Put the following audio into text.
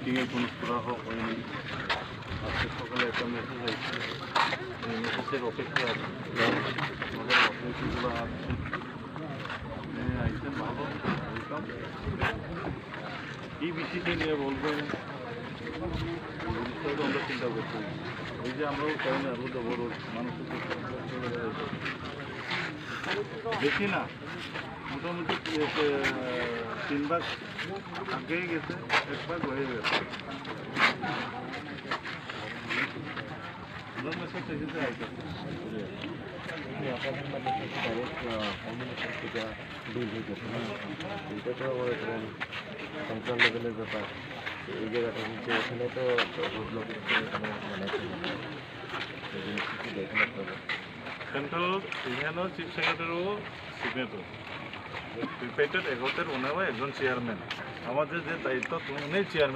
মিটিংয়ে কোনো সুরাহ হয়নি। আজকে সকালে একটা মেসেজ আসছে, এই মেসেজের অপেক্ষায় আছে। আমাদের অতিথিগুলো আসছে, আইসেন ভালো ওয়েলকাম। কী বিষয়টি নিয়ে বলবেন জিনিসটা আমরা চিন্তা করতে, ওই যে আমরাও চাই না রোদে বড় মানুষের দেখি না, মোটামুটি 3 ভাগ আগেই গেছে, 1 ভাগ হয়ে গেছে। সেন্ট্রাল লেভেলের ব্যাপার, এই জায়গাটা হচ্ছে এখানে তো রোড ব্লকের এখানে মানে এই জিনিসটা দেখে রাখতে হবে। সেন্ট্রাল এখানেও চিফ সেক্রেটারিও সিগনেটর প্রিপেটেড এগোতের উনিও একজন চেয়ারম্যান। আমাদের যে দায়িত্ব উনি চেয়ারম্যান।